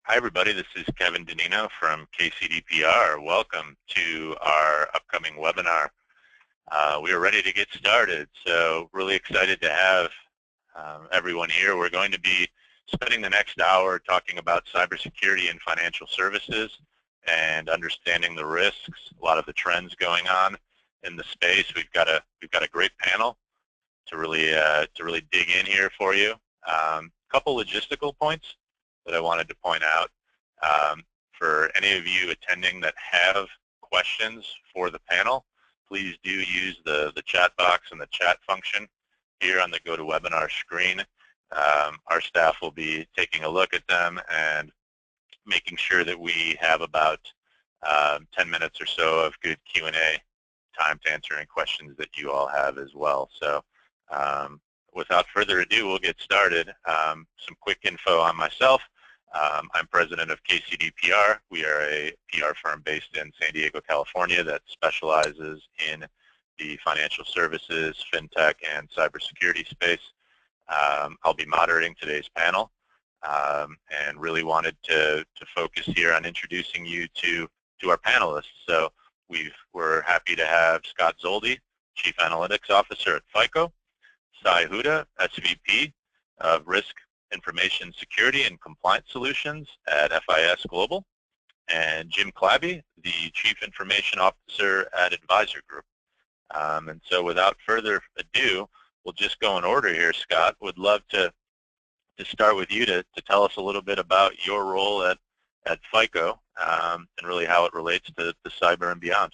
Hi everybody, this is Kevin Danino from KCD PR. Welcome to our upcoming webinar. We are ready to get started, so really excited to have everyone here. We're going to be spending the next hour talking about cybersecurity and financial services and understanding the risks, a lot of the trends going on in the space. We've got a great panel to really dig in here for you. Couple logistical points that I wanted to point out. For any of you attending that have questions for the panel, please do use the chat box and the chat function here on the GoToWebinar screen. Our staff will be taking a look at them and making sure that we have about 10 minutes or so of good Q&A time to answer any questions that you all have as well. So without further ado, we'll get started. Some quick info on myself. I'm president of KCD PR. We are a PR firm based in San Diego, California that specializes in the financial services, fintech, and cybersecurity space. I'll be moderating today's panel and really wanted to focus here on introducing you to our panelists. So we're happy to have Scott Zoldi, Chief Analytics Officer at FICO, Sai Huda, SVP of Risk Information Security and Compliance Solutions at FIS Global, and Jim Clabby, the Chief Information Officer at Advisor Group. And so without further ado, we'll just go in order here. Scott, would love to start with you to tell us a little bit about your role at FICO and really how it relates to cyber and beyond.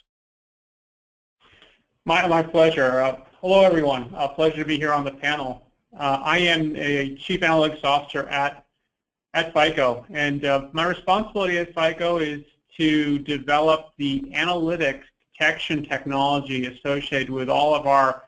My pleasure. Hello, everyone. Pleasure to be here on the panel. I am a Chief Analytics Officer at FICO, and my responsibility at FICO is to develop the analytics detection technology associated with all of our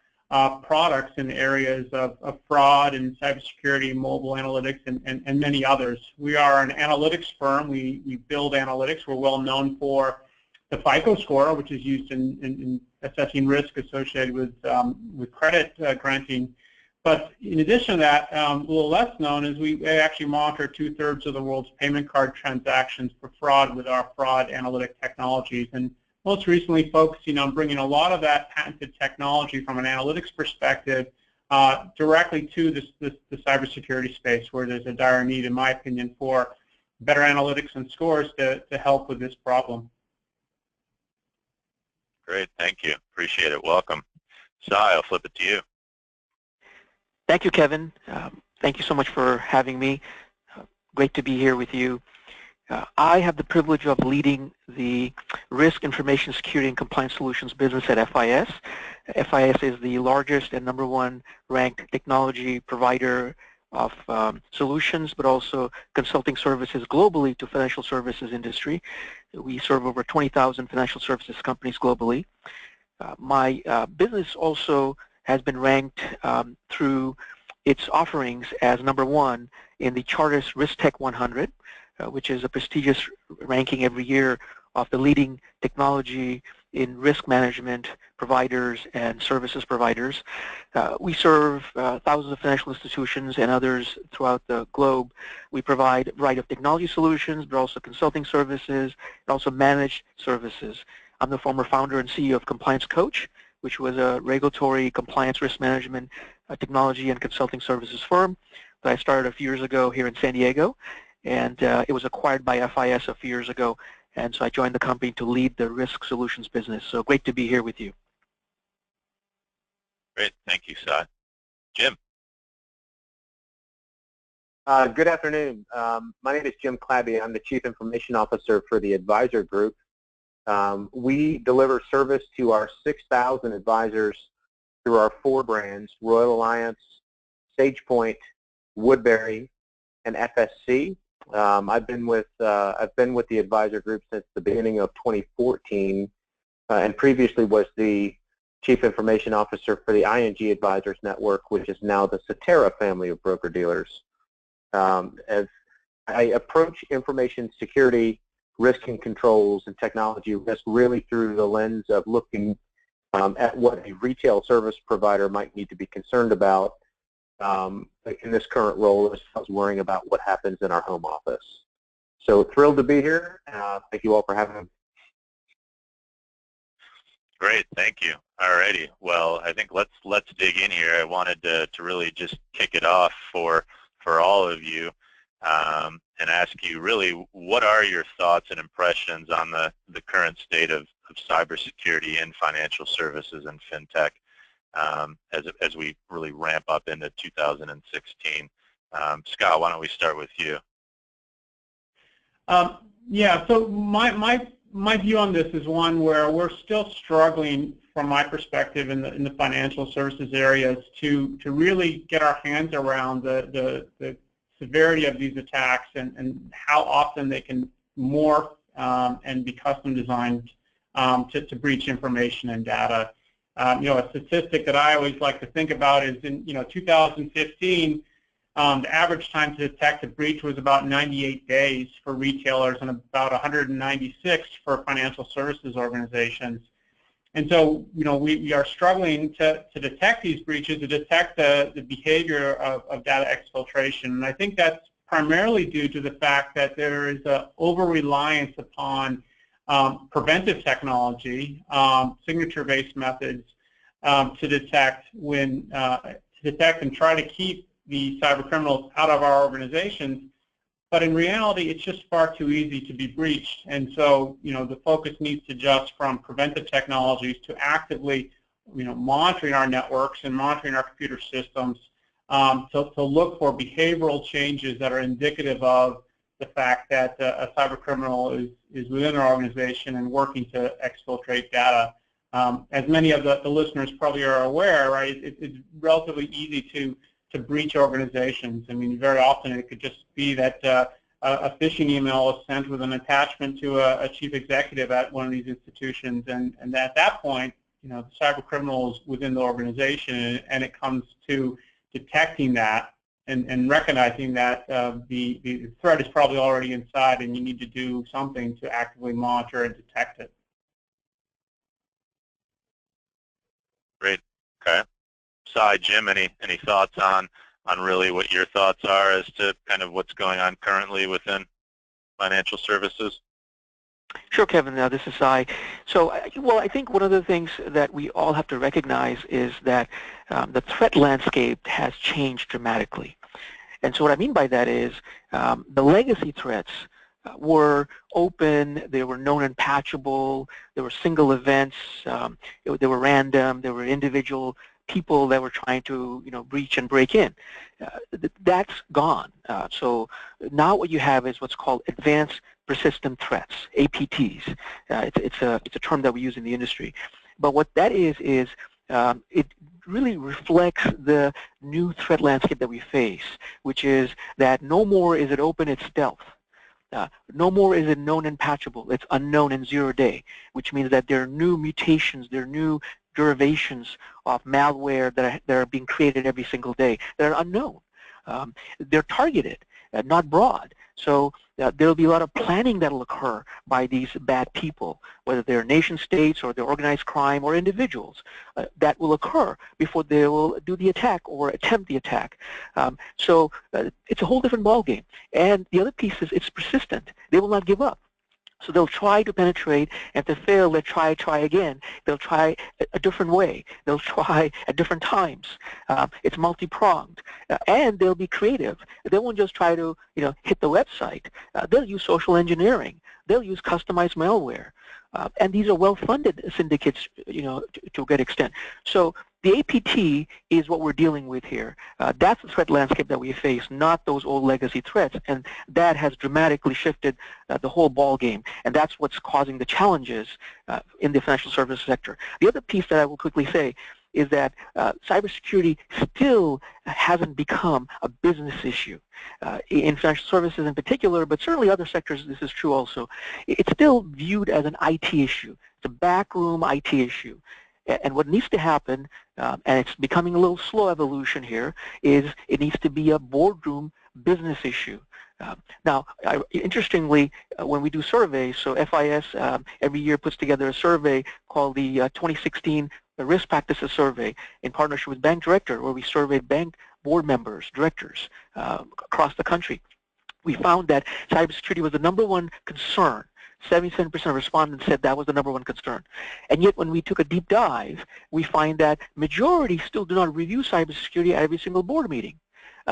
products in the areas of fraud and cybersecurity, mobile analytics, and many others. We are an analytics firm. We build analytics. We're well known for the FICO score, which is used in assessing risk associated with credit granting. But in addition to that, a little less known is we actually monitor 2/3 of the world's payment card transactions for fraud with our fraud analytic technologies, and most recently focusing on bringing a lot of that patented technology from an analytics perspective directly to the cybersecurity space, where there's a dire need, in my opinion, for better analytics and scores to help with this problem. Great, thank you. Appreciate it. Welcome. Sai, I'll flip it to you. Thank you, Kevin. Thank you so much for having me. Great to be here with you. I have the privilege of leading the Risk Information Security and Compliance Solutions business at FIS. FIS is the largest and #1 ranked technology provider of solutions, but also consulting services globally to financial services industry. We serve over 20,000 financial services companies globally. My business also has been ranked through its offerings as #1 in the Chartis Risk Tech 100, which is a prestigious ranking every year of the leading technology in risk management providers and services providers. We serve thousands of financial institutions and others throughout the globe. We provide a variety of technology solutions, but also consulting services, and also managed services. I'm the former founder and CEO of Compliance Coach, which was a regulatory compliance risk management technology and consulting services firm that I started a few years ago here in San Diego, and it was acquired by FIS a few years ago, and so I joined the company to lead the risk solutions business. So great to be here with you. Great, thank you, Sai. Jim. Good afternoon. My name is Jim Clabby. I'm the Chief Information Officer for the Advisor Group. We deliver service to our 6,000 advisors through our 4 brands: Royal Alliance, SagePoint, Woodbury, and FSC. I've been with the Advisor Group since the beginning of 2014, and previously was the Chief Information Officer for the ING Advisors Network, which is now the Cetera family of broker-dealers. As I approach information security, risk and controls, and technology risk really through the lens of looking at what a retail service provider might need to be concerned about in this current role, as well as worrying about what happens in our home office. So thrilled to be here. Thank you all for having me. Great, thank you. Alrighty, well, I think let's dig in here. I wanted to really just kick it off for all of you and ask you really, what are your thoughts and impressions on the current state of cybersecurity in financial services and fintech as we really ramp up into 2016? Scott, why don't we start with you? Yeah, so my view on this is one where we're still struggling, from my perspective, in the financial services areas to really get our hands around the severity of these attacks and how often they can morph and be custom designed to breach information and data. A statistic that I always like to think about is in 2015. The average time to detect a breach was about 98 days for retailers and about 196 for financial services organizations. And so, we are struggling to detect these breaches, to detect the behavior of data exfiltration. And I think that's primarily due to the fact that there is an over-reliance upon preventive technology, signature-based methods to detect and try to keep the cyber criminals out of our organizations, but in reality, it's just far too easy to be breached. And so, the focus needs to adjust from preventive technologies to actively, monitoring our networks and monitoring our computer systems to look for behavioral changes that are indicative of the fact that a cyber criminal is within our organization and working to exfiltrate data. As many of the listeners probably are aware, right, it's relatively easy to breach organizations. I mean, very often it could just be that a phishing email is sent with an attachment to a chief executive at one of these institutions, and at that point, the cyber criminal is within the organization, and it comes to detecting that and recognizing that the threat is probably already inside, and you need to do something to actively monitor and detect it. Great. Okay. Sai, Jim, any thoughts on really what your thoughts are as to kind of what's going on currently within financial services? Sure, Kevin. This is Sai. So, I think one of the things that we all have to recognize is that the threat landscape has changed dramatically. And so what I mean by that is the legacy threats were open, they were known and patchable, there were single events, they were random, there were individual people that were trying to breach and break in. That's gone. So now what you have is what's called advanced persistent threats, APTs. It's a term that we use in the industry. But what that is it really reflects the new threat landscape that we face, which is that no more is it open, it's stealth. No more is it known and patchable, it's unknown and 0 day, which means that there are new mutations, there are new derivations of malware that are being created every single day that are unknown. They're targeted, not broad. So there'll be a lot of planning that'll occur by these bad people, whether they're nation states or they're organized crime or individuals, that will occur before they will do the attack or attempt the attack. So it's a whole different ballgame. And the other piece is it's persistent. They will not give up. So they'll try to penetrate, and if they fail, they'll try again. They'll try a different way. They'll try at different times. It's multi-pronged, and they'll be creative. They won't just try to, hit the website. They'll use social engineering. They'll use customized malware, and these are well-funded syndicates, to a great extent. So the APT is what we're dealing with here. That's the threat landscape that we face, not those old legacy threats, and that has dramatically shifted the whole ball game, and that's what's causing the challenges in the financial services sector. The other piece that I will quickly say is that cybersecurity still hasn't become a business issue. In financial services in particular, but certainly other sectors, this is true also. It's still viewed as an IT issue. It's a backroom IT issue. And what needs to happen, and it's becoming a little slow evolution here, is it needs to be a boardroom business issue. Now, interestingly, when we do surveys, so FIS every year puts together a survey called the 2016 Risk Practices Survey in partnership with Bank Director, where we surveyed bank board members, directors across the country. we found that cybersecurity was the #1 concern. 77% of respondents said that was the #1 concern. And yet when we took a deep dive, we find that majority still do not review cybersecurity at every single board meeting.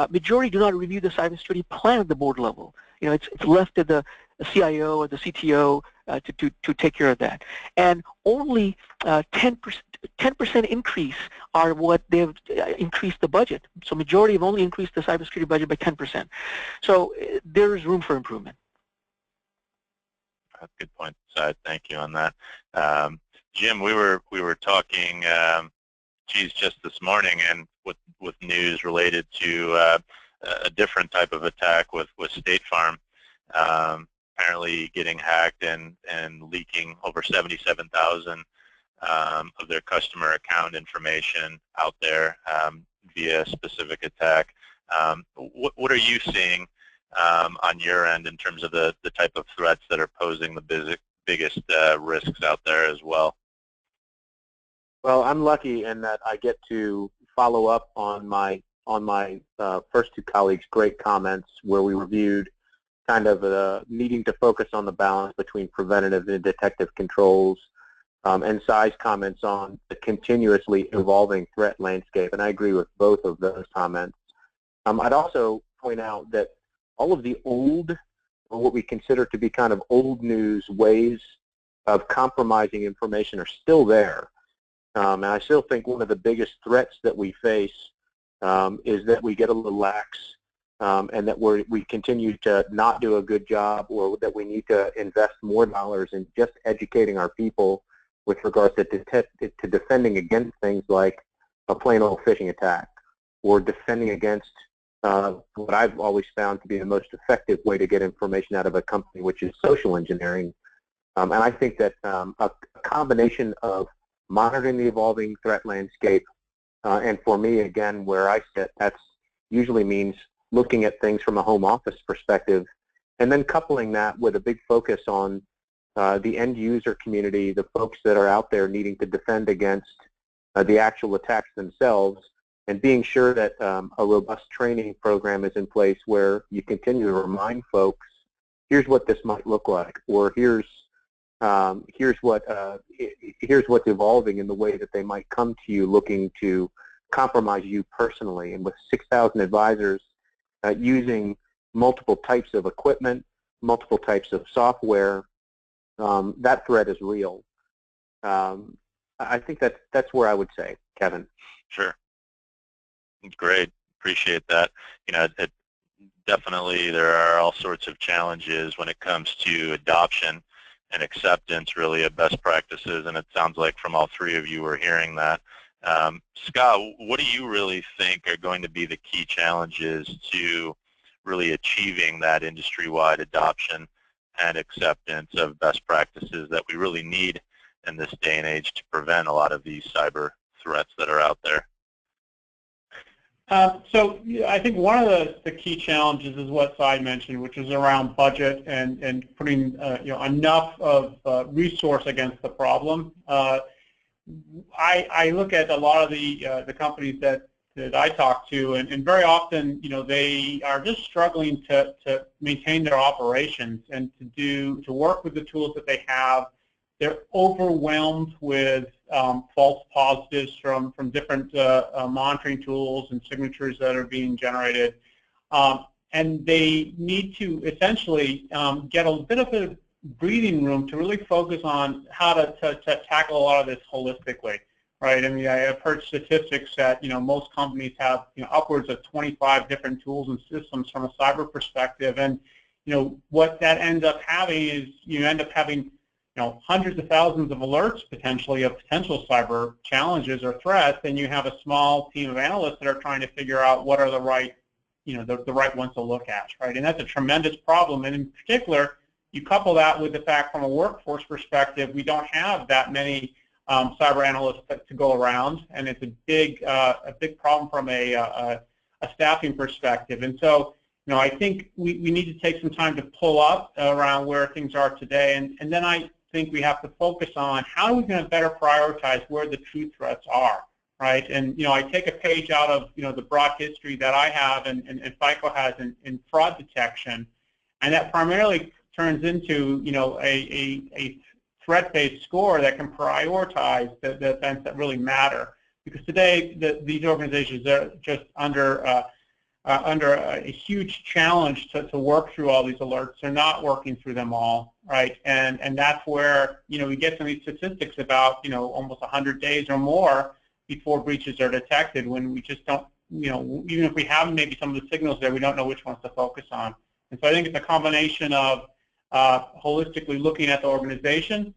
Majority do not review the cybersecurity plan at the board level. You know, it's left to the CIO or the CTO to take care of that. And only 10% increase are what they've increased the budget. So majority have only increased the cybersecurity budget by 10%. So there is room for improvement. That's a good point, Sai. Thank you on that. Jim, we were talking, just this morning, and with news related to a different type of attack with State Farm, apparently getting hacked and leaking over 77,000 of their customer account information out there via a specific attack. What are you seeing on your end in terms of the type of threats that are posing the biggest risks out there as well? Well, I'm lucky in that I get to follow up on my first two colleagues' great comments where we reviewed kind of needing to focus on the balance between preventative and detective controls, and Sai's comments on the continuously evolving threat landscape, and I agree with both of those comments. I'd also point out that all of the old, or what we consider to be kind of old news ways of compromising information are still there. And I still think one of the biggest threats that we face is that we get a little lax, and that we continue to not do a good job, or that we need to invest more dollars in just educating our people with regards to defending against things like a plain old phishing attack, or defending against what I've always found to be the most effective way to get information out of a company, which is social engineering. And I think that a combination of monitoring the evolving threat landscape, and for me, again, where I sit, that usually means looking at things from a home office perspective, and then coupling that with a big focus on the end user community, the folks that are out there needing to defend against the actual attacks themselves, and being sure that a robust training program is in place where you continue to remind folks, here's what this might look like, or here's what's evolving in the way that they might come to you looking to compromise you personally. And with 6,000 advisors using multiple types of equipment, multiple types of software, that threat is real. I think that's where I would say, Kevin. Sure. Great. Appreciate that. You know, definitely there are all sorts of challenges when it comes to adoption and acceptance, really, of best practices, and it sounds like from all three of you we're hearing that. Scott, what do you really think are going to be the key challenges to really achieving that industry-wide adoption and acceptance of best practices that we really need in this day and age to prevent a lot of these cyber threats that are out there? So I think one of the key challenges is what Sai mentioned, which is around budget and putting enough of resource against the problem. I look at a lot of the companies that I talk to, and very often, they are just struggling to maintain their operations and to work with the tools that they have. They're overwhelmed with false positives from different monitoring tools and signatures that are being generated. And they need to essentially get a bit of a breathing room to really focus on how to tackle a lot of this holistically, right? I mean, I've heard statistics that, most companies have, upwards of 25 different tools and systems from a cyber perspective. And, what that ends up having is you end up having hundreds of thousands of alerts potentially of potential cyber challenges or threats, and you have a small team of analysts that are trying to figure out what are the right, the right ones to look at, right? And that's a tremendous problem. And in particular, you couple that with the fact from a workforce perspective, we don't have that many cyber analysts to go around, and it's a big problem from a staffing perspective. And so, I think we need to take some time to pull up around where things are today, and then I think we have to focus on how are we going to better prioritize where the true threats are, right? And I take a page out of the broad history that I have and FICO has in fraud detection. And that primarily turns into, a threat-based score that can prioritize the events that really matter. Because today, these organizations are just under a huge challenge to work through all these alerts. They're not working through them all, right? And that's where, we get some of these statistics about, almost 100 days or more before breaches are detected, when we just don't, even if we have maybe some of the signals there, we don't know which ones to focus on. And so I think it's a combination of holistically looking at the organization,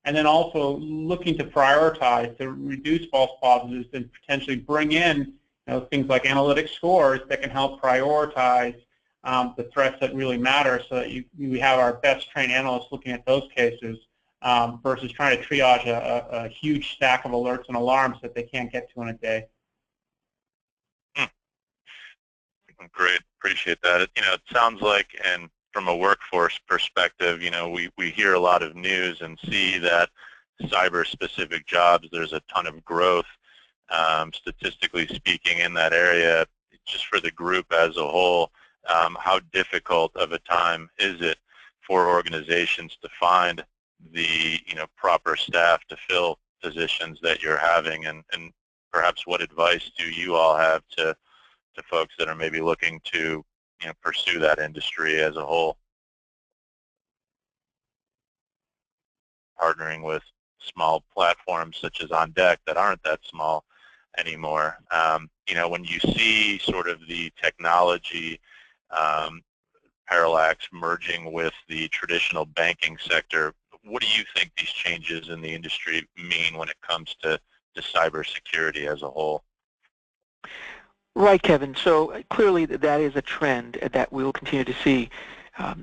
and then also looking to prioritize to reduce false positives and potentially bring in things like analytic scores that can help prioritize the threats that really matter, so that we have our best trained analysts looking at those cases versus trying to triage a huge stack of alerts and alarms that they can't get to in a day. Great, appreciate that. It sounds like, and from a workforce perspective, we hear a lot of news and see that cyber-specific jobs, there's a ton of growth, statistically speaking, in that area. Just for the group as a whole, how difficult of a time is it for organizations to find the proper staff to fill positions that you're having, and perhaps what advice do you all have to folks that are maybe looking to pursue that industry as a whole? Partnering with small platforms such as On Deck that aren't that small anymore. When you see sort of the technology parallax merging with the traditional banking sector, what do you think these changes in the industry mean when it comes to cybersecurity as a whole? Right, Kevin. So clearly that is a trend that we'll continue to see.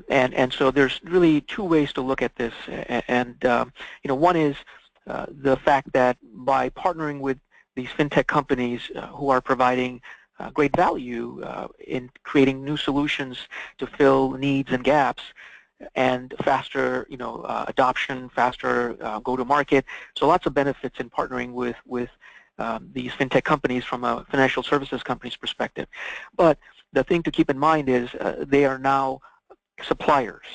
And so there's really two ways to look at this. And one is the fact that by partnering with these fintech companies who are providing great value in creating new solutions to fill needs and gaps, and faster, adoption, faster go-to-market. So lots of benefits in partnering with these fintech companies from a financial services company's perspective. But the thing to keep in mind is they are now suppliers.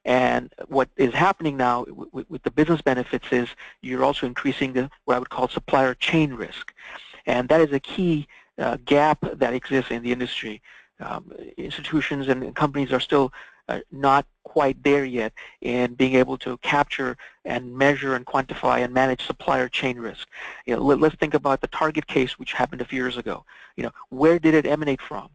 And what is happening now with the business benefits is you're also increasing what I would call supplier chain risk. And that is a key gap that exists in the industry. Institutions and companies are still not quite there yet in being able to capture and measure and quantify and manage supplier chain risk. Let's think about the Target case, which happened a few years ago. Where did it emanate from?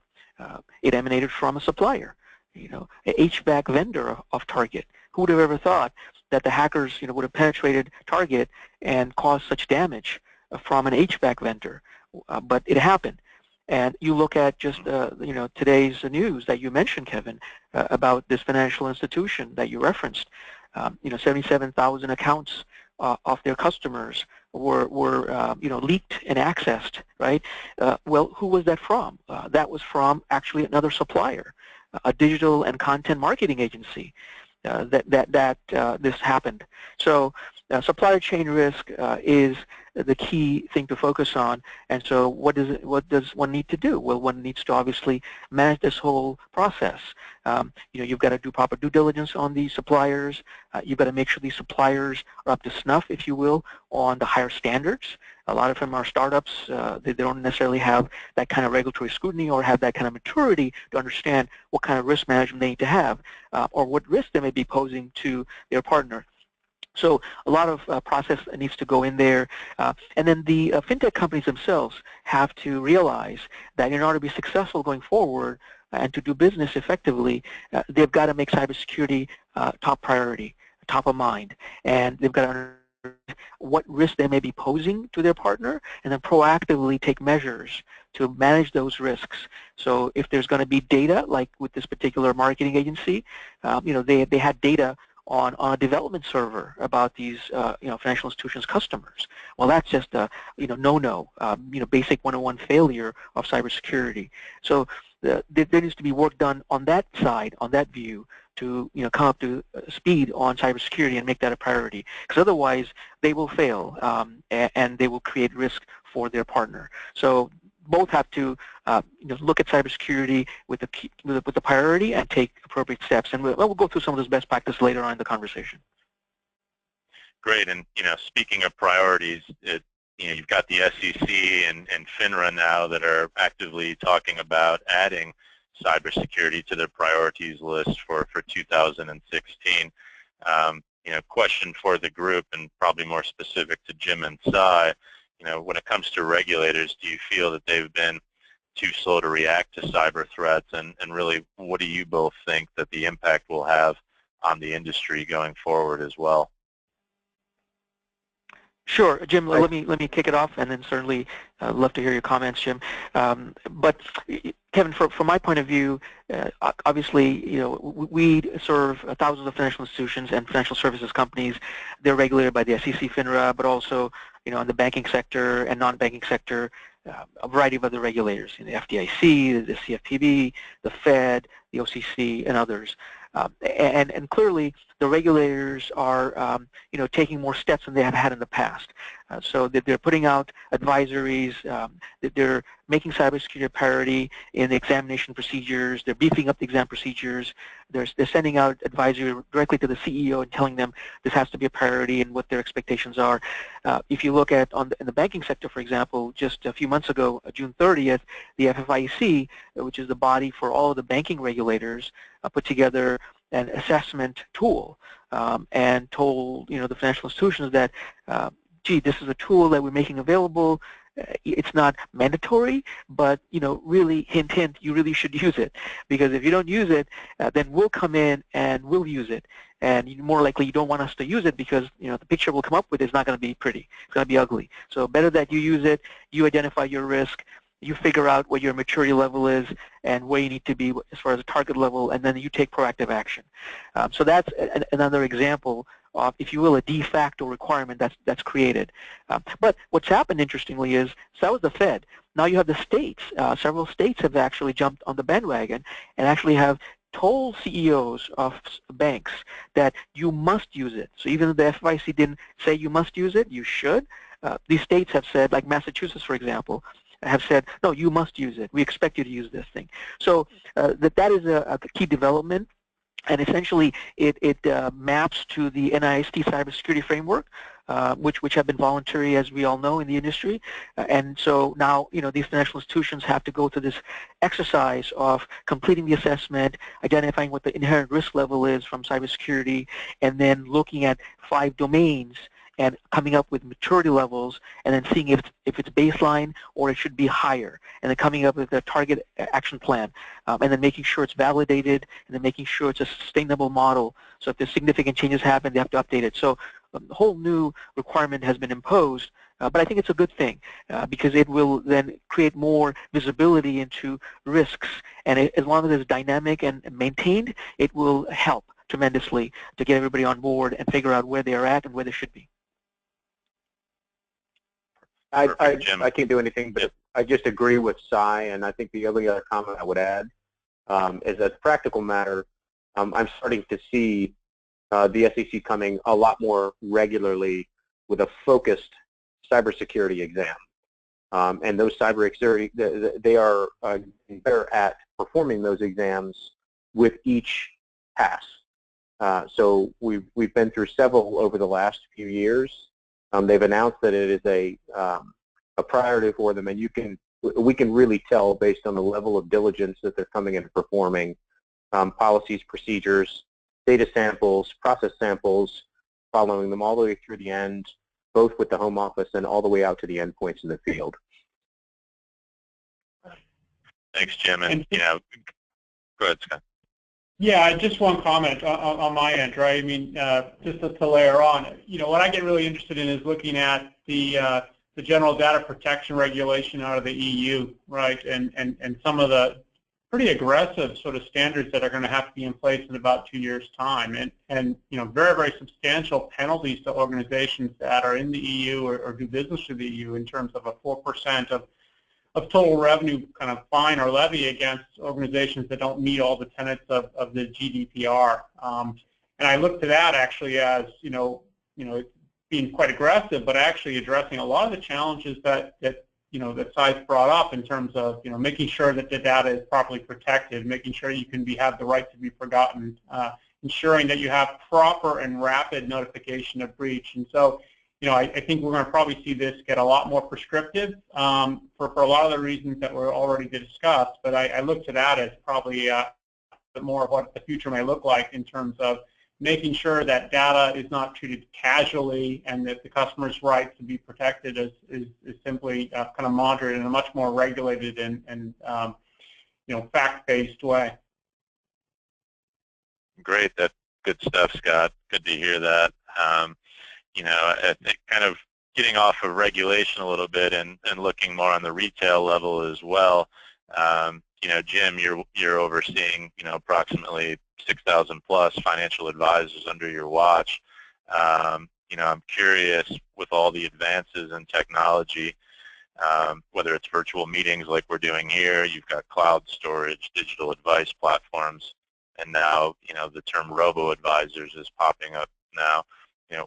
It emanated from a supplier, an HVAC vendor of Target. Who would have ever thought that the hackers, would have penetrated Target and caused such damage from an HVAC vendor? But it happened. And you look at just today's news that you mentioned, Kevin, about this financial institution that you referenced. 77,000 accounts of their customers were leaked and accessed, right? Well, who was that from? That was from actually another supplier, a digital and content marketing agency. This happened. So supplier chain risk is the key thing to focus on. And so what does one need to do? Well, one needs to obviously manage this whole process. You've got to do proper due diligence on these suppliers. You've got to make sure these suppliers are up to snuff, if you will, on the higher standards. A lot of them are startups. They don't necessarily have that kind of regulatory scrutiny or have that kind of maturity to understand what kind of risk management they need to have or what risk they may be posing to their partner. So a lot of process needs to go in there. And then the fintech companies themselves have to realize that in order to be successful going forward and to do business effectively, they've got to make cybersecurity top priority, top of mind. And they've got to understand what risk they may be posing to their partner and then proactively take measures to manage those risks. So if there's going to be data, like with this particular marketing agency, they had data on a development server about these financial institutions' customers. Well, that's just a no-no, basic 101 failure of cybersecurity. So there needs to be work done on that side, on that view, to come up to speed on cybersecurity and make that a priority. Because otherwise, they will fail and they will create risk for their partner. So both have to look at cybersecurity with the priority and take appropriate steps. And we'll go through some of those best practices later on in the conversation. Great, and speaking of priorities, you've got the SEC and FINRA now that are actively talking about adding cybersecurity to their priorities list for 2016. Question for the group, and probably more specific to Jim and Sai, when it comes to regulators, do you feel that they've been too slow to react to cyber threats, and really what do you both think that the impact will have on the industry going forward as well? Sure, Jim. Let me kick it off, and then certainly love to hear your comments, Jim. But Kevin, from my point of view, obviously, we serve thousands of financial institutions and financial services companies. They're regulated by the SEC, FINRA, but also, in the banking sector and non-banking sector, a variety of other regulators, the FDIC, the CFPB, the Fed, the OCC, and others. And clearly, the regulators are, taking more steps than they have had in the past. So that they're putting out advisories, that they're making cybersecurity a priority in the examination procedures. They're beefing up the exam procedures. They're sending out advisory directly to the CEO and telling them this has to be a priority and what their expectations are. If you look at in the banking sector, for example, just a few months ago, June 30th, the FICO, which is the body for all of the banking regulators, put together an assessment tool and told the financial institutions that, gee, this is a tool that we're making available. It's not mandatory, but really, hint, hint, you really should use it, because if you don't use it, then we'll come in and we'll use it, and more likely you don't want us to use it because the picture we'll come up with is not going to be pretty. It's going to be ugly. So better that you use it, you identify your risk, you figure out what your maturity level is and where you need to be as far as a target level, and then you take proactive action. So that's another example of, if you will, a de facto requirement that's created. But what's happened, interestingly, is, so that was the Fed. Now you have the states. Several states have actually jumped on the bandwagon and actually have told CEOs of banks that you must use it. So even if the FICO didn't say you must use it, you should. These states have said, like Massachusetts, for example, have said, no, you must use it. We expect you to use this thing. So that is a key development. And essentially, it maps to the NIST cybersecurity framework, which have been voluntary, as we all know, in the industry. And so now, these financial institutions have to go through this exercise of completing the assessment, identifying what the inherent risk level is from cybersecurity, and then looking at 5 domains and coming up with maturity levels, and then seeing if it's baseline or it should be higher, and then coming up with a target action plan, and then making sure it's validated, and then making sure it's a sustainable model. So if there's significant changes happen, they have to update it. So a whole new requirement has been imposed, but I think it's a good thing because it will then create more visibility into risks, and as long as it's dynamic and maintained, it will help tremendously to get everybody on board and figure out where they are at and where they should be. I can't do anything, but I just agree with Sai, and I think the only other comment I would add is, as a practical matter, I'm starting to see the SEC coming a lot more regularly with a focused cybersecurity exam. And those cybersecurity, they are better at performing those exams with each pass. So we've been through several over the last few years. They've announced that it is a priority for them, and we can really tell based on the level of diligence that they're coming in and performing, policies, procedures, data samples, process samples, following them all the way through the end, both with the home office and all the way out to the endpoints in the field. Thanks, Jim. And go ahead, Scott. Yeah, just one comment on my end, right? I mean, just to layer on, what I get really interested in is looking at the general data protection regulation out of the EU, right? And some of the pretty aggressive sort of standards that are going to have to be in place in about 2 years' time, and very, very substantial penalties to organizations that are in the EU or do business with the EU in terms of a 4% of total revenue kind of fine or levy against organizations that don't meet all the tenets of the GDPR. And I look to that actually as, being quite aggressive, but actually addressing a lot of the challenges that that Sai's brought up in terms of making sure that the data is properly protected, making sure you can have the right to be forgotten, ensuring that you have proper and rapid notification of breach. And so, I think we're going to probably see this get a lot more prescriptive for a lot of the reasons that were already discussed. But I look to that as probably a bit more of what the future may look like in terms of making sure that data is not treated casually and that the customer's right to be protected is simply kind of monitored in a much more regulated and fact-based way. Great, that's good stuff, Scott. Good to hear that. I think kind of getting off of regulation a little bit and looking more on the retail level as well. Jim, you're overseeing approximately 6,000 plus financial advisors under your watch. I'm curious, with all the advances in technology, whether it's virtual meetings like we're doing here, you've got cloud storage, digital advice platforms, and now the term robo-advisors is popping up now.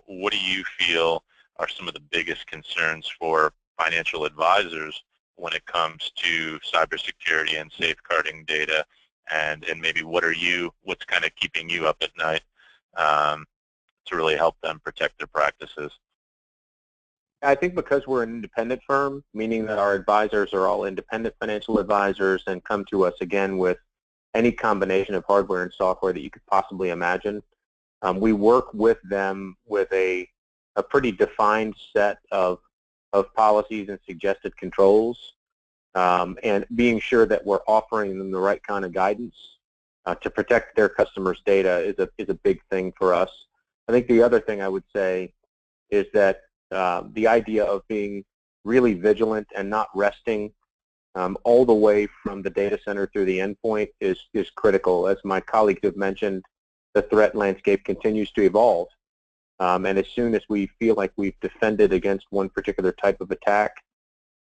What do you feel are some of the biggest concerns for financial advisors when it comes to cybersecurity and safeguarding data, and maybe what's kind of keeping you up at night to really help them protect their practices? I think because we're an independent firm, meaning that our advisors are all independent financial advisors and come to us again with any combination of hardware and software that you could possibly imagine. We work with them with a pretty defined set of policies and suggested controls, and being sure that we're offering them the right kind of guidance to protect their customers' data is a big thing for us. I think the other thing I would say is that the idea of being really vigilant and not resting all the way from the data center through the endpoint is critical. As my colleagues have mentioned, the threat landscape continues to evolve. And as soon as we feel like we've defended against one particular type of attack,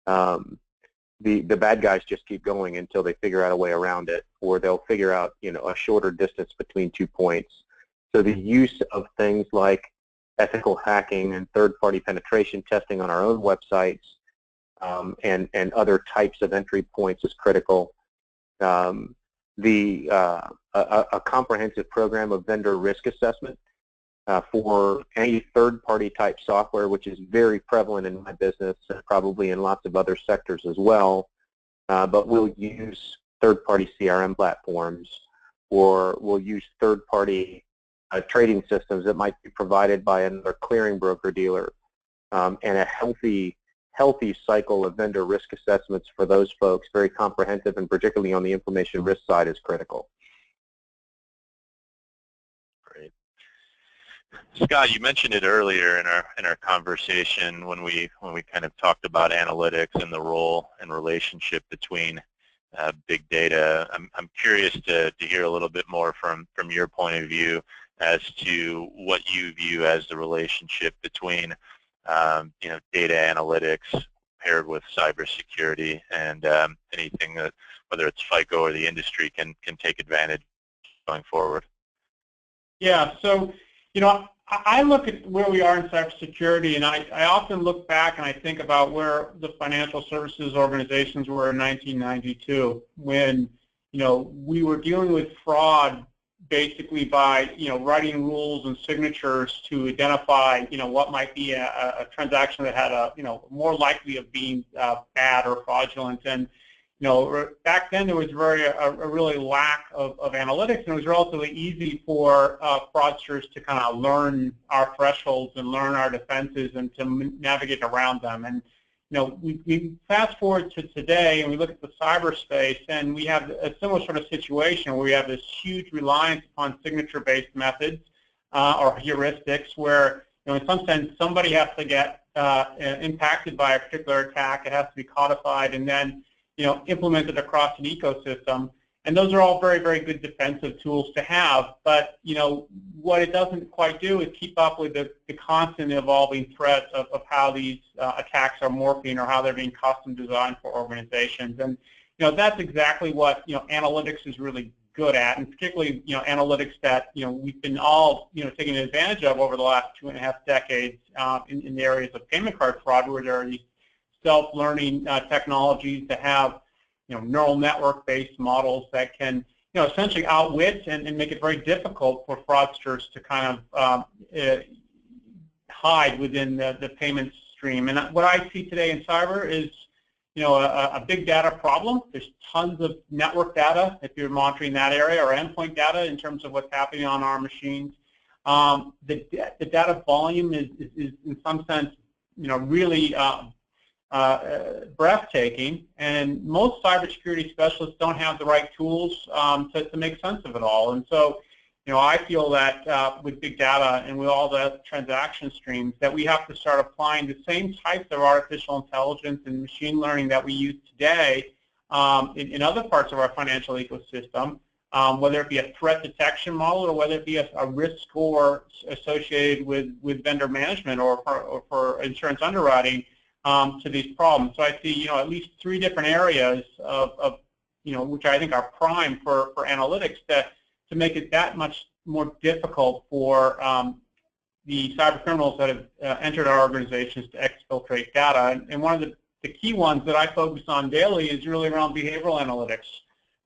the bad guys just keep going until they figure out a way around it, or they'll figure out a shorter distance between 2 points. So the use of things like ethical hacking and third-party penetration testing on our own websites and other types of entry points is critical. A comprehensive program of vendor risk assessment for any third-party type software, which is very prevalent in my business and probably in lots of other sectors as well. But we'll use third-party CRM platforms, or we'll use third-party trading systems that might be provided by another clearing broker-dealer, and a healthy cycle of vendor risk assessments for those folks, very comprehensive, and particularly on the information risk side, is critical. Great. Scott, you mentioned it earlier in our conversation when we kind of talked about analytics and the role and relationship between big data. I'm curious to hear a little bit more from your point of view as to what you view as the relationship between data analytics paired with cybersecurity, and anything that, whether it's FICO or the industry, can take advantage going forward. Yeah, so I look at where we are in cybersecurity, and I often look back and I think about where the financial services organizations were in 1992, when we were dealing with fraud basically by writing rules and signatures to identify what might be a transaction that had a more likely of being bad or fraudulent. And back then there was a really lack of analytics, and it was relatively easy for fraudsters to kind of learn our thresholds and learn our defenses and to navigate around them. And we fast forward to today and we look at the cyberspace, and we have a similar sort of situation where we have this huge reliance upon signature-based methods or heuristics, where in some sense somebody has to get impacted by a particular attack. It has to be codified and then implemented across an ecosystem. And those are all very, very good defensive tools to have. But what it doesn't quite do is keep up with the constant evolving threats of how these attacks are morphing or how they're being custom designed for organizations. And that's exactly what analytics is really good at, and particularly analytics that we've been all taking advantage of over the last 2.5 decades in the areas of payment card fraud, where there are these self-learning technologies that have, neural network-based models that can, essentially outwit and make it very difficult for fraudsters to kind of hide within the payment stream. And what I see today in cyber is, a big data problem. There's tons of network data if you're monitoring that area, or endpoint data in terms of what's happening on our machines. The data volume is in some sense, really breathtaking, and most cybersecurity specialists don't have the right tools to make sense of it all. And so, I feel that with big data and with all the transaction streams, that we have to start applying the same types of artificial intelligence and machine learning that we use today in other parts of our financial ecosystem, whether it be a threat detection model or whether it be a risk score associated with vendor management or for insurance underwriting to these problems. So I see, at least 3 different areas of which I think are prime for analytics to make it that much more difficult for the cyber criminals that have entered our organizations to exfiltrate data. And one of the key ones that I focus on daily is really around behavioral analytics,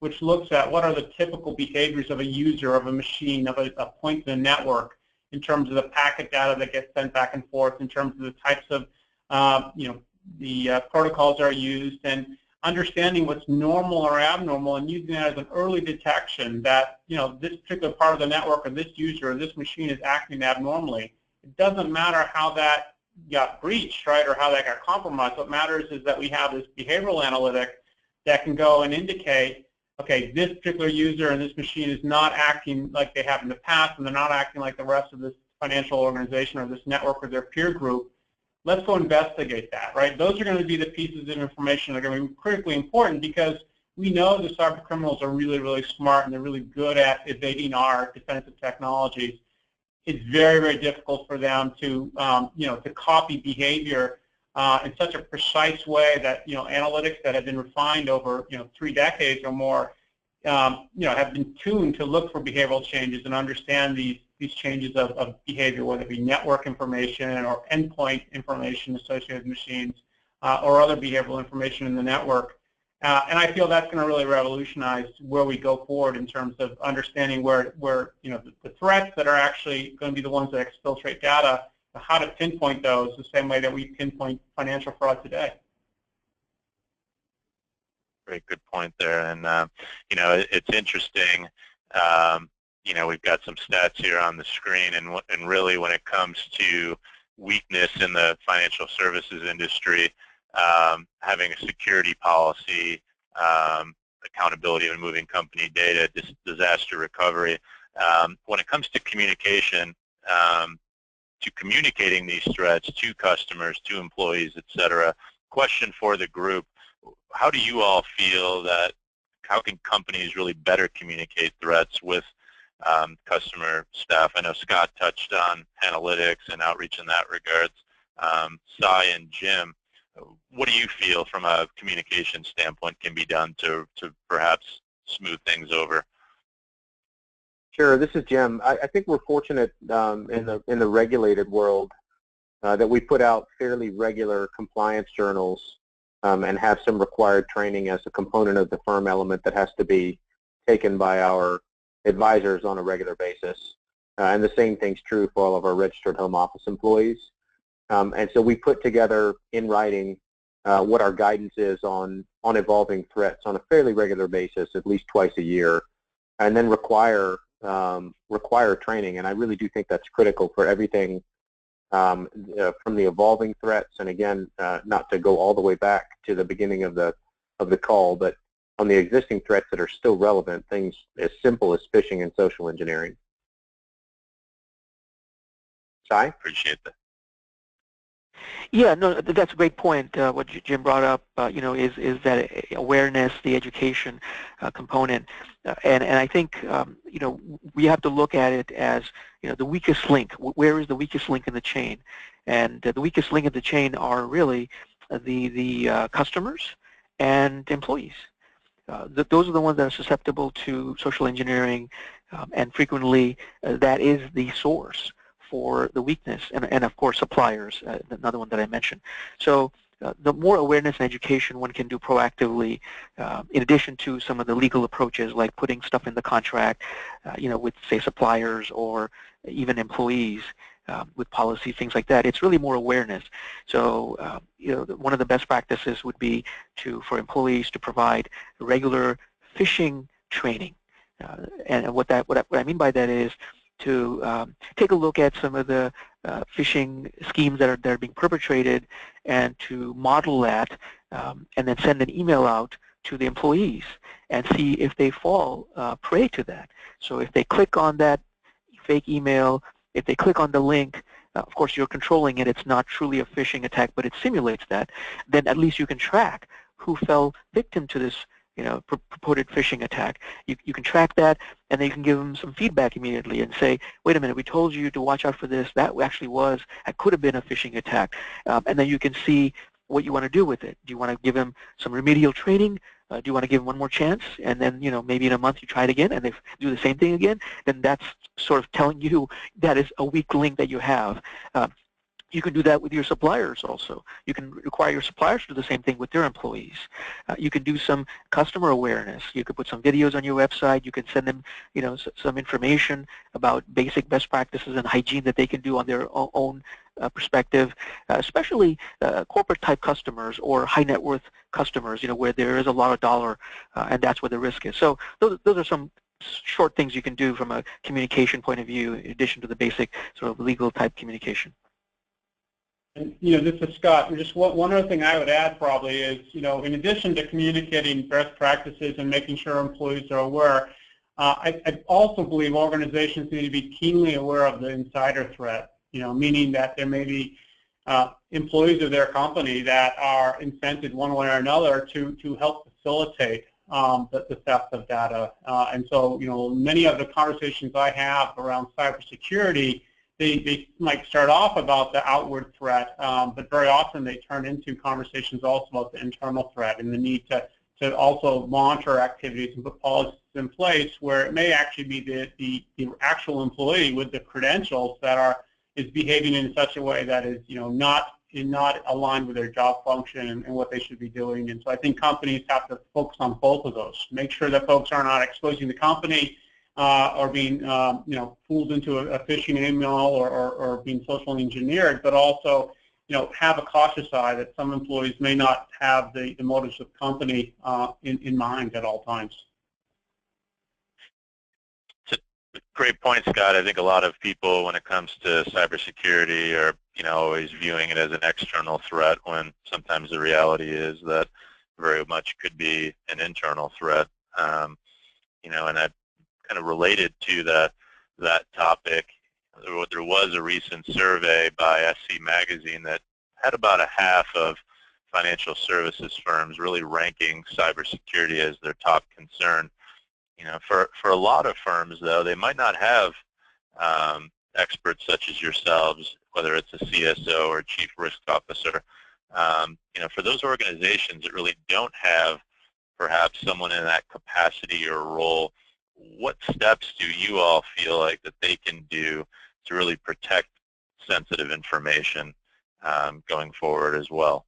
which looks at what are the typical behaviors of a user, of a machine, of a point in the network, in terms of the packet data that gets sent back and forth, in terms of the types of the protocols that are used, and understanding what's normal or abnormal, and using that as an early detection that, this particular part of the network or this user or this machine is acting abnormally. It doesn't matter how that got breached, right, or how that got compromised. What matters is that we have this behavioral analytic that can go and indicate, okay, this particular user and this machine is not acting like they have in the past, and they're not acting like the rest of this financial organization or this network or their peer group. Let's go investigate that, right? Those are going to be the pieces of information that are going to be critically important, because we know the cyber criminals are really, really smart, and they're really good at evading our defensive technologies. It's very, very difficult for them to, to copy behavior in such a precise way that, analytics that have been refined over, 3 decades or more, have been tuned to look for behavioral changes and understand these changes of behavior, whether it be network information or endpoint information associated with machines or other behavioral information in the network. And I feel that's going to really revolutionize where we go forward in terms of understanding where the threats that are actually going to be the ones that exfiltrate data, how to pinpoint those the same way that we pinpoint financial fraud today. Very good point there. And, it's interesting. We've got some stats here on the screen, and really when it comes to weakness in the financial services industry, having a security policy, accountability of moving company data, disaster recovery. When it comes to communication, to communicating these threats to customers, to employees, et cetera, question for the group: how do you all feel that, how can companies really better communicate threats with customer staff? I know Scott touched on analytics and outreach in that regards. Sai and Jim, what do you feel from a communication standpoint can be done to perhaps smooth things over? Sure, this is Jim. I think we're fortunate in the regulated world that we put out fairly regular compliance journals and have some required training as a component of the firm element that has to be taken by our advisors on a regular basis. And the same thing's true for all of our registered home office employees. And so we put together in writing what our guidance is on evolving threats on a fairly regular basis, at least twice a year, and then require training. And I really do think that's critical for everything from the evolving threats, and again, not to go all the way back to the beginning of the call, but on the existing threats that are still relevant, things as simple as phishing and social engineering. Sai? Appreciate that. Yeah, no, that's a great point. What Jim brought up, is that awareness, the education component, and I think, we have to look at it as, the weakest link. Where is the weakest link in the chain? And the weakest link in the chain are really the customers and employees. Those are the ones that are susceptible to social engineering, and frequently that is the source for the weakness, and of course suppliers, another one that I mentioned. So the more awareness and education one can do proactively, in addition to some of the legal approaches like putting stuff in the contract, with, say, suppliers or even employees, with policy, things like that. It's really more awareness. So, one of the best practices would be for employees to provide regular phishing training. And what I mean by that is to take a look at some of the phishing schemes that are being perpetrated, and to model that, and then send an email out to the employees and see if they fall prey to that. So if they click on that fake email, if they click on the link, of course you're controlling it, it's not truly a phishing attack, but it simulates that, then at least you can track who fell victim to this purported phishing attack. You can track that, and then you can give them some feedback immediately and say, wait a minute, we told you to watch out for this. That could have been a phishing attack. And then you can see what you want to do with it. Do you want to give them some remedial training? Do you want to give them one more chance? And then, maybe in a month you try it again and they do the same thing again? Then that's sort of telling you that is a weak link that you have. You can do that with your suppliers also. You can require your suppliers to do the same thing with their employees. You can do some customer awareness. You could put some videos on your website. You can send them, some information about basic best practices and hygiene that they can do on their own perspective, especially corporate type customers or high net worth customers, where there is a lot of dollar, and that's where the risk is. So those are some short things you can do from a communication point of view, in addition to the basic sort of legal type communication. And, this is Scott. Just one other thing I would add probably is, in addition to communicating best practices and making sure employees are aware, I also believe organizations need to be keenly aware of the insider threat, meaning that there may be employees of their company that are incented one way or another to help facilitate the theft of data. And so, many of the conversations I have around cybersecurity, they might start off about the outward threat, but very often they turn into conversations also about the internal threat and the need to also monitor activities and put policies in place where it may actually be the actual employee with the credentials that is behaving in such a way that is not aligned with their job function and what they should be doing. And so I think companies have to focus on both of those. Make sure that folks are not exposing the company or being fooled into a phishing email or being socially engineered, but also have a cautious eye that some employees may not have the motives of the company in mind at all times. It's a great point, Scott. I think a lot of people, when it comes to cybersecurity, are always viewing it as an external threat, when sometimes the reality is that very much could be an internal threat. And that kind of related to that topic, there was a recent survey by SC Magazine that had about a half of financial services firms really ranking cybersecurity as their top concern. For a lot of firms, though, they might not have experts such as yourselves, whether it's a CSO or chief risk officer. For those organizations that really don't have perhaps someone in that capacity or role, what steps do you all feel like that they can do to really protect sensitive information going forward as well?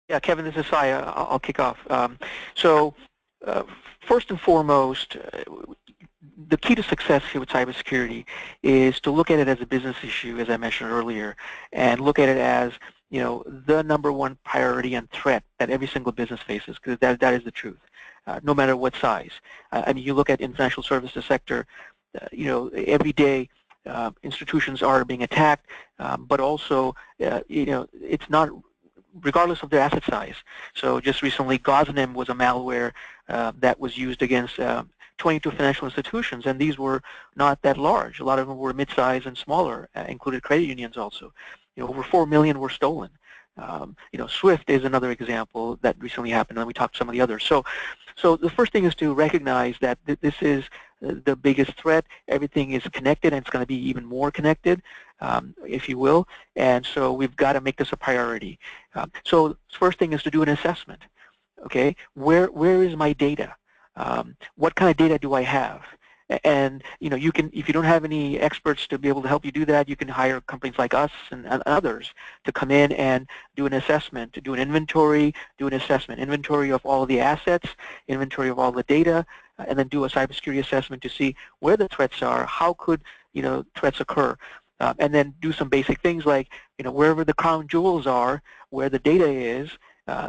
Yeah, Kevin, this is Sai. I'll kick off. First and foremost, the key to success here with cybersecurity is to look at it as a business issue, as I mentioned earlier, and look at it as the #1 priority and threat that every single business faces, because that is the truth. No matter what size. I mean, you look at in financial services sector, every day institutions are being attacked, but also, it's not regardless of their asset size. So just recently, Gosnim was a malware that was used against 22 financial institutions, and these were not that large. A lot of them were mid-size and smaller, included credit unions also. Over 4 million were stolen. Swift is another example that recently happened, and we talked some of the others. So the first thing is to recognize that this is the biggest threat. Everything is connected, and it's going to be even more connected, if you will. And so we've got to make this a priority. So the first thing is to do an assessment. Okay, where is my data? What kind of data do I have? And you can, if you don't have any experts to be able to help you do that, you can hire companies like us and others to come in and do an assessment, to do an inventory, do an assessment, inventory of all the assets, inventory of all the data, and then do a cybersecurity assessment to see where the threats are, how could threats occur, and then do some basic things like wherever the crown jewels are, where the data is,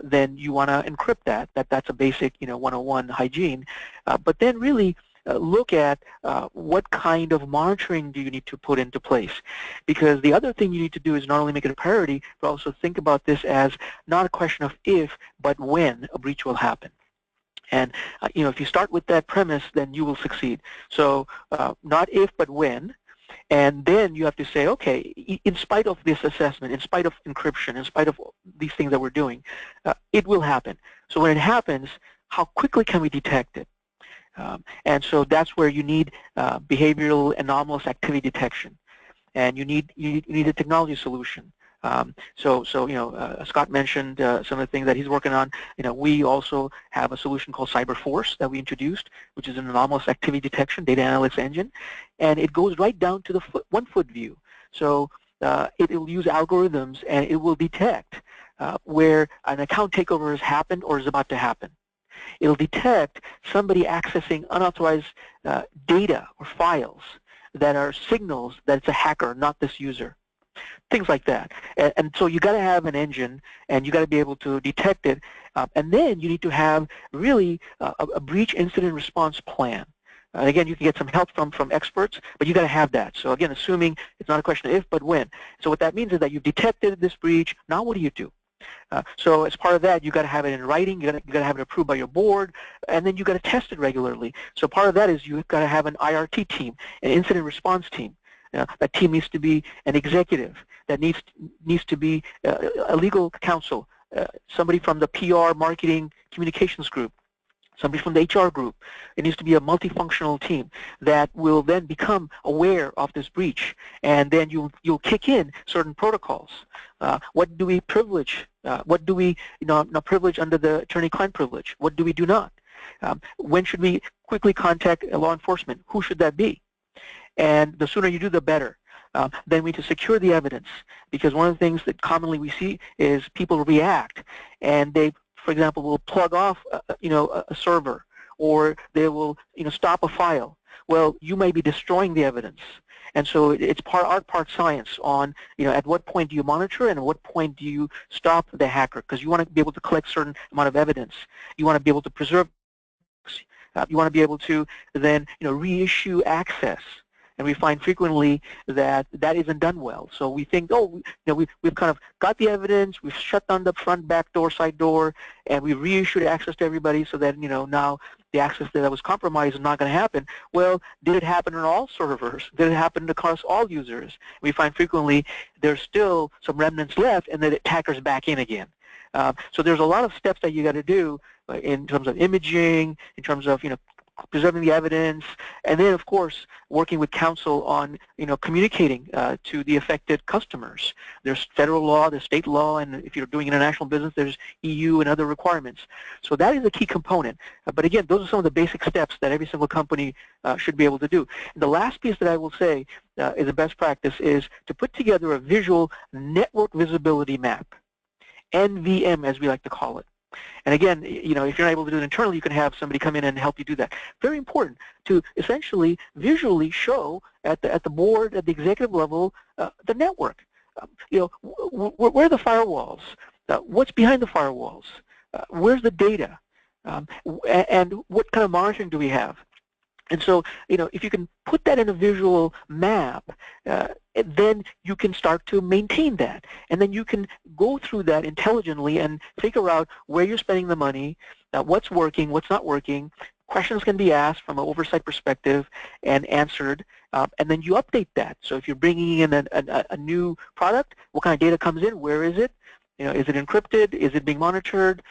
then you want to encrypt that. That's a basic 101 hygiene, but then really look at what kind of monitoring do you need to put into place, because the other thing you need to do is not only make it a priority, but also think about this as not a question of if, but when a breach will happen. And if you start with that premise, then you will succeed. So not if, but when. And then you have to say, okay, in spite of this assessment, in spite of encryption, in spite of these things that we're doing, it will happen. So when it happens, how quickly can we detect it? And so that's where you need behavioral anomalous activity detection, and you need a technology solution. So Scott mentioned some of the things that he's working on. We also have a solution called CyberForce that we introduced, which is an anomalous activity detection data analytics engine, and it goes right down to the 1 foot view. So it will use algorithms, and it will detect where an account takeover has happened or is about to happen. It'll detect somebody accessing unauthorized data or files that are signals that it's a hacker, not this user. Things like that. And so you got to have an engine, and you got to be able to detect it, and then you need to have really a breach incident response plan. And again, you can get some help from experts, but you got to have that. So again, assuming it's not a question of if, but when. So what that means is that you've detected this breach. Now what do you do? So as part of that, you got to have it in writing. You got to have it approved by your board, and then you got to test it regularly. So part of that is you've got to have an IRT team, an incident response team. That team needs to be an executive. That needs to be a legal counsel, somebody from the PR, marketing, communications group, somebody from the HR group. It needs to be a multifunctional team that will then become aware of this breach, and then you'll kick in certain protocols. What do we privilege? What do we not privilege under the attorney-client privilege? What do we do not? When should we quickly contact law enforcement? Who should that be? And the sooner you do, the better. Then we need to secure the evidence, because one of the things that commonly we see is people react, and they, for example, will plug off a server, or they will stop a file. Well, you may be destroying the evidence, and so it's part art, part science on at what point do you monitor and at what point do you stop the hacker, because you want to be able to collect certain amount of evidence. You want to be able to preserve. You want to be able to then reissue access. And we find frequently that that isn't done well. So we think, oh, we've kind of got the evidence, we've shut down the front, back door, side door, and we reissued access to everybody so that now the access that was compromised is not going to happen. Well, did it happen on all servers? Did it happen across all users? We find frequently there's still some remnants left, and the attacker's back in again. So there's a lot of steps that you got to do in terms of imaging, in terms of preserving the evidence, and then of course working with counsel on communicating to the affected customers. There's federal law, there's state law, and if you're doing international business, there's EU and other requirements. So that is a key component. But again, those are some of the basic steps that every single company should be able to do. And the last piece that I will say is a best practice is to put together a visual network visibility map, NVM as we like to call it. And again, if you're not able to do it internally, you can have somebody come in and help you do that. Very important to essentially visually show at the board, at the executive level, the network. Where are the firewalls? What's behind the firewalls? Where's the data? And what kind of monitoring do we have? And so, if you can put that in a visual map, then you can start to maintain that. And then you can go through that intelligently and figure out where you're spending the money, what's working, what's not working. Questions can be asked from an oversight perspective and answered, and then you update that. So if you're bringing in a new product, what kind of data comes in? Where is it? Is it encrypted? Is it being monitored?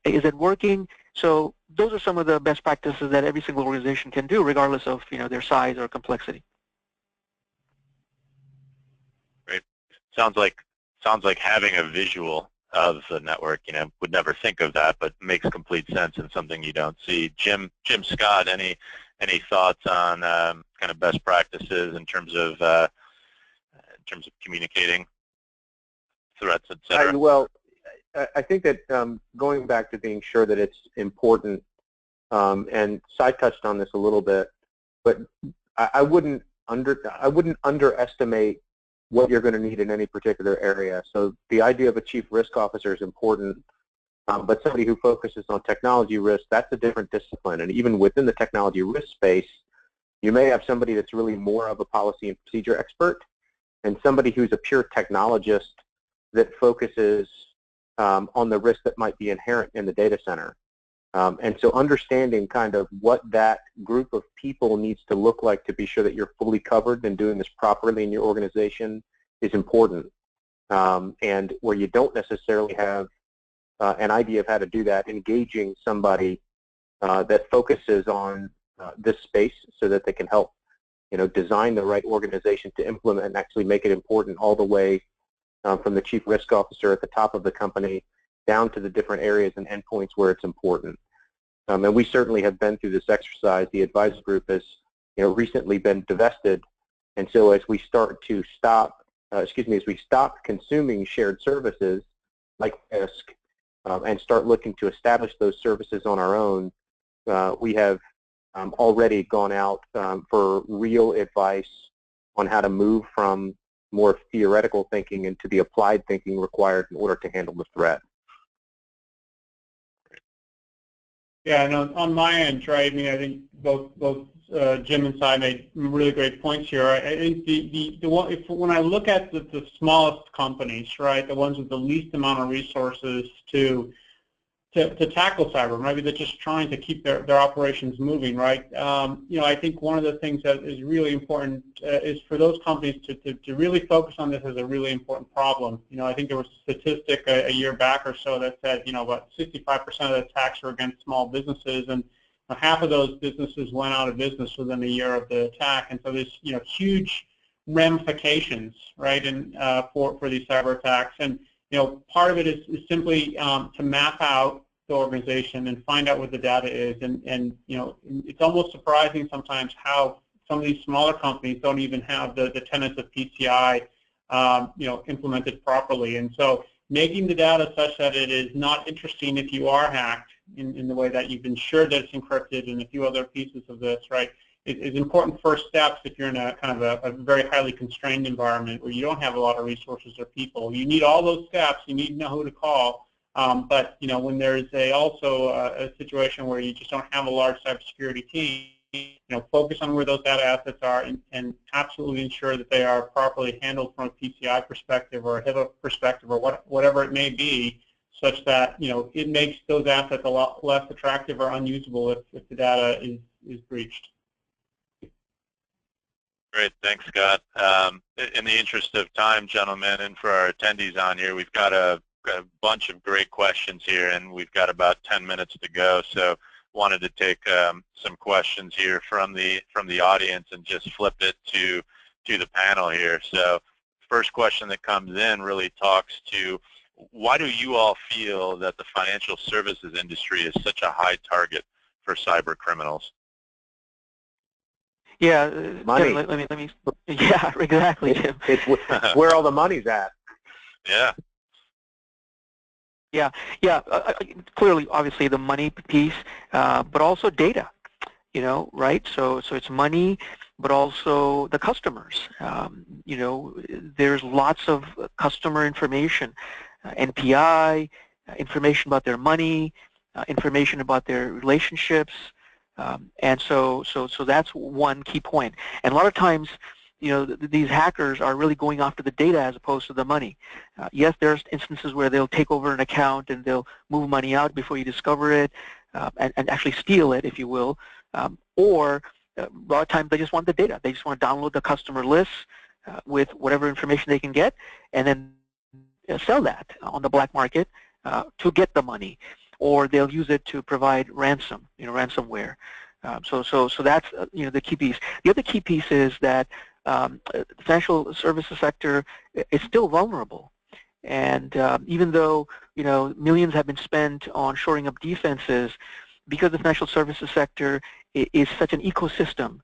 Is it working? So those are some of the best practices that every single organization can do, regardless of their size or complexity. Great. Sounds like having a visual of the network. Would never think of that, but makes complete sense and something you don't see. Jim, Scott, any any thoughts on kind of best practices in terms of communicating threats, et cetera? Well, I think that going back to being sure that it's important, and Sai touched on this a little bit, but I wouldn't underestimate what you're going to need in any particular area. So the idea of a chief risk officer is important, but somebody who focuses on technology risk, that's a different discipline. And even within the technology risk space, you may have somebody that's really more of a policy and procedure expert, and somebody who's a pure technologist that focuses on the risk that might be inherent in the data center. And so understanding kind of what that group of people needs to look like to be sure that you're fully covered and doing this properly in your organization is important. And where you don't necessarily have an idea of how to do that, engaging somebody that focuses on this space so that they can help, design the right organization to implement and actually make it important all the way from the chief risk officer at the top of the company down to the different areas and endpoints where it's important. And we certainly have been through this exercise. The advisor group has recently been divested, and so as we start to stop consuming shared services like risk and start looking to establish those services on our own, we have already gone out for real advice on how to move from more theoretical thinking into the applied thinking required in order to handle the threat. Yeah, and on my end, right, I mean, I think both Jim and Sai made really great points here. I think when I look at the smallest companies, right, the ones with the least amount of resources to tackle cyber, maybe they're just trying to keep their operations moving, right? I think one of the things that is really important is for those companies to really focus on this as a really important problem. I think there was a statistic a year back or so that said, about 65% of the attacks were against small businesses, and half of those businesses went out of business within a year of the attack. And so there's, huge ramifications, right, and for these cyber attacks. And part of it is simply to map out the organization and find out what the data is. And it's almost surprising sometimes how some of these smaller companies don't even have the tenets of PCI, implemented properly. And so making the data such that it is not interesting if you are hacked in the way that you've ensured that it's encrypted and a few other pieces of this, right, is important first steps if you're in a kind of a very highly constrained environment where you don't have a lot of resources or people. You need all those steps. You need to know who to call. But when there's also a situation where you just don't have a large cybersecurity team, focus on where those data assets are and absolutely ensure that they are properly handled from a PCI perspective or a HIPAA perspective or whatever it may be, such that it makes those assets a lot less attractive or unusable if the data is breached. Great, thanks, Scott. In the interest of time, gentlemen, and for our attendees on here, we've got a bunch of great questions here, and we've got about 10 minutes to go. So, wanted to take some questions here from the audience and just flip it to the panel here. So, first question that comes in really talks to why do you all feel that the financial services industry is such a high target for cyber criminals? Yeah, money. Let me. Yeah, exactly, Jim. It's where all the money's at. Yeah. Clearly, obviously, the money piece, but also data. Right? So it's money, but also the customers. There's lots of customer information, NPI, information about their money, information about their relationships. And so that's one key point. And a lot of times, these hackers are really going after the data as opposed to the money. Yes, there's instances where they'll take over an account and they'll move money out before you discover it, and actually steal it, if you will. Or a lot of times they just want the data. They just want to download the customer lists with whatever information they can get, and then sell that on the black market to get the money. Or they'll use it to provide ransom, ransomware. So that's the key piece. The other key piece is that the financial services sector is still vulnerable, and even though millions have been spent on shoring up defenses, because the financial services sector is such an ecosystem,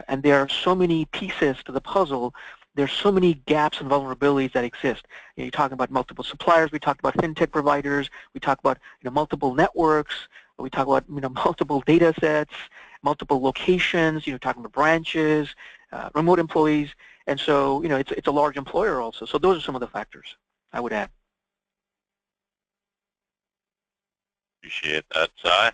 and there are so many pieces to the puzzle, there's so many gaps and vulnerabilities that exist. You're talking about multiple suppliers, we talked about fintech providers, we talk about multiple networks, we talk about multiple data sets, multiple locations, talking about branches, remote employees, and so it's a large employer also. So those are some of the factors I would add. Appreciate that, Sai.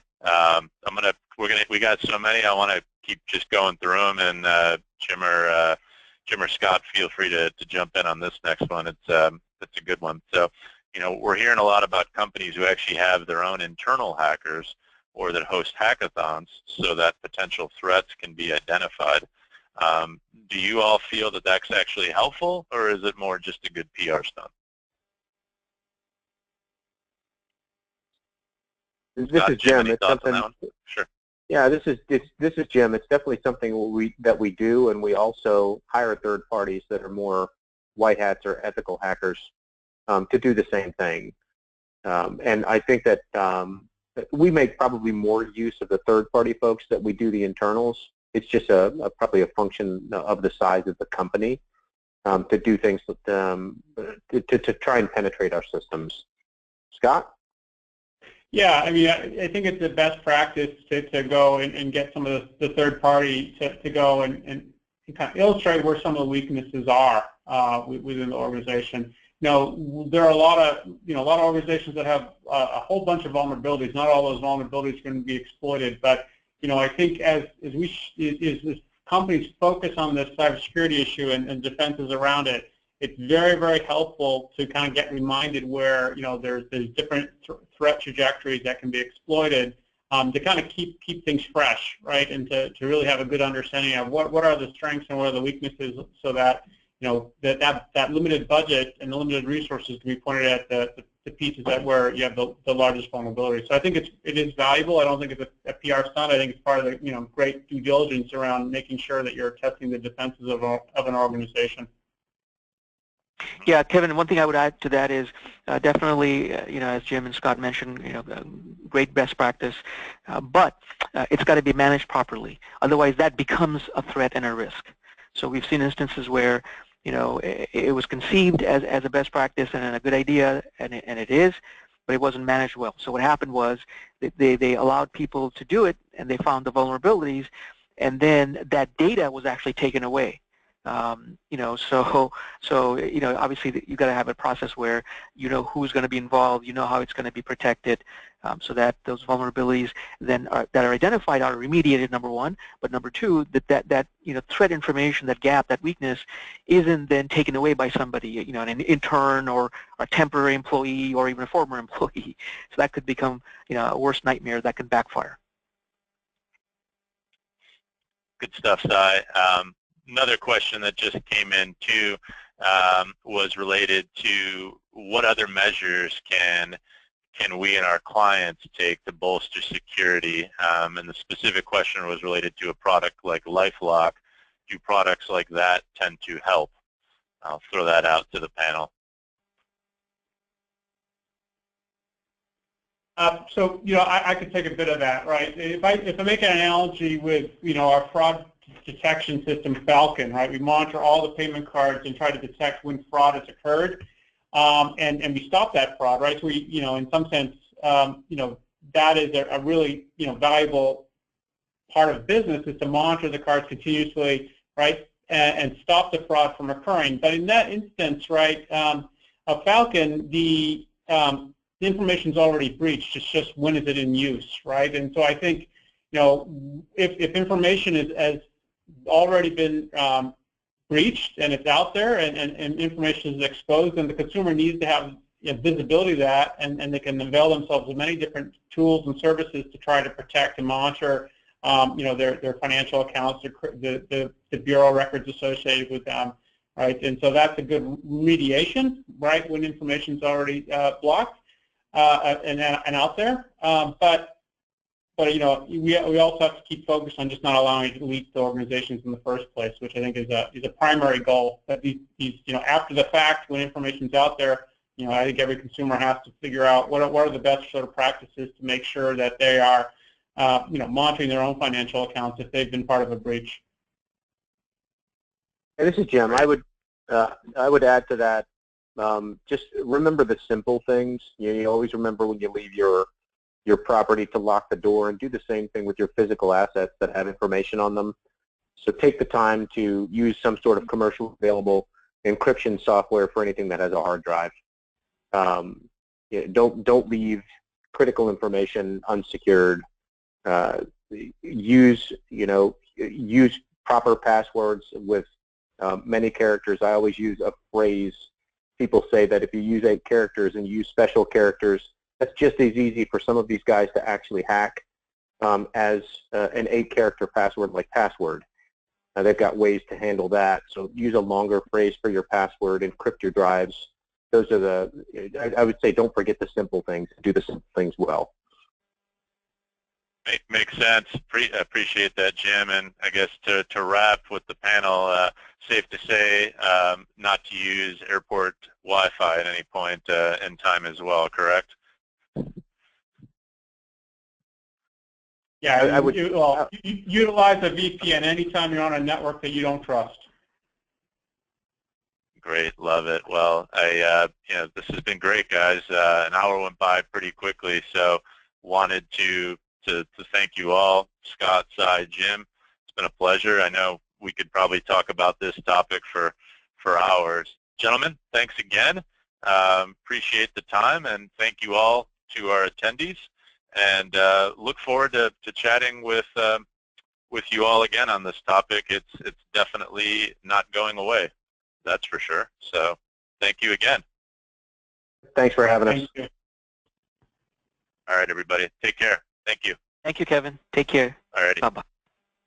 We got so many. I want to keep just going through them, and Jim or Scott, feel free to jump in on this next one. It's a good one. So, we're hearing a lot about companies who actually have their own internal hackers or that host hackathons so that potential threats can be identified. Do you all feel that that's actually helpful, or is it more just a good PR stunt? This is Jim. It's something. Sure. Yeah, this is Jim. It's definitely something that we do, and we also hire third parties that are more white hats or ethical hackers to do the same thing. And I think that we make probably more use of the third party folks that we do the internals. It's just probably a function of the size of the company to do things to try and penetrate our systems. Scott? Yeah, I mean, I think it's the best practice to go and get some of the third party to go and kind of illustrate where some of the weaknesses are within the organization. There are a lot of organizations that have a whole bunch of vulnerabilities. Not all those vulnerabilities are going to be exploited, but I think as companies focus on this cybersecurity issue and defenses around it, it's very, very helpful to kind of get reminded where there's different threat trajectories that can be exploited to kind of keep things fresh, right? And to really have a good understanding of what are the strengths and what are the weaknesses, so that that limited budget and the limited resources can be pointed at the pieces that where you have the largest vulnerability. So I think it is valuable. I don't think it's a PR stunt. I think it's part of the great due diligence around making sure that you're testing the defenses of an organization. Yeah, Kevin, one thing I would add to that is definitely, as Jim and Scott mentioned, great best practice, but it's got to be managed properly. Otherwise, that becomes a threat and a risk. So we've seen instances where, it was conceived as a best practice and a good idea, and it is, but it wasn't managed well. So what happened was they allowed people to do it, and they found the vulnerabilities, and then that data was actually taken away. So obviously you got to have a process where who's going to be involved, how it's going to be protected, so that those vulnerabilities then that are identified are remediated, number one, but number two, that threat information, that gap, that weakness isn't then taken away by somebody, an intern or a temporary employee or even a former employee. So that could become a worse nightmare that can backfire. Good stuff, Sai. Another question that just came in too was related to what other measures can we and our clients take to bolster security, and the specific question was related to a product like LifeLock. Do products like that tend to help? I'll throw that out to the panel. So I could take a bit of that, right? If I make an analogy with our fraud detection system, Falcon, right? We monitor all the payment cards and try to detect when fraud has occurred, and we stop that fraud, right? So we, in some sense, that is a really, valuable part of business, is to monitor the cards continuously, right, and stop the fraud from occurring. But in that instance, right, of Falcon, the information is already breached. It's just when is it in use, right? And so I think, if information has already been breached and it's out there and information is exposed, then the consumer needs to have visibility of that, and they can avail themselves of many different tools and services to try to protect and monitor their financial accounts, the bureau records associated with them, right? And so that's a good remediation, right, when information is already blocked and out there. But we also have to keep focused on just not allowing it to leak to organizations in the first place, which I think is a primary goal. That these after the fact, when information's out there, I think every consumer has to figure out what are the best sort of practices to make sure that they are monitoring their own financial accounts if they've been part of a breach. Hey, this is Jim. I would add to that. Just remember the simple things. You always remember when you leave your property to lock the door, and do the same thing with your physical assets that have information on them. So take the time to use some sort of commercially available encryption software for anything that has a hard drive. Don't leave critical information unsecured. Use proper passwords with many characters. I always use a phrase. People say that if you use 8 characters and use special characters, that's just as easy for some of these guys to actually hack as an 8-character password like password. They've got ways to handle that. So use a longer phrase for your password, encrypt your drives. Those are I would say, don't forget the simple things. Do the simple things well. Makes sense. Appreciate that, Jim. And I guess to wrap with the panel, safe to say not to use airport Wi-Fi at any point in time as well, correct? Yeah, I would utilize a VPN anytime you're on a network that you don't trust. Great, love it. Well, this has been great, guys. An hour went by pretty quickly, so wanted to thank you all, Scott, Sai, Jim. It's been a pleasure. I know we could probably talk about this topic for hours. Gentlemen, thanks again. Appreciate the time, and thank you all to our attendees. And look forward to chatting with you all again on this topic. It's definitely not going away, that's for sure. So thank you again. Thanks for having us. Thank you. All right, everybody, take care. Thank you. Thank you, Kevin. Take care. All righty. Bye-bye.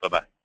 Bye-bye.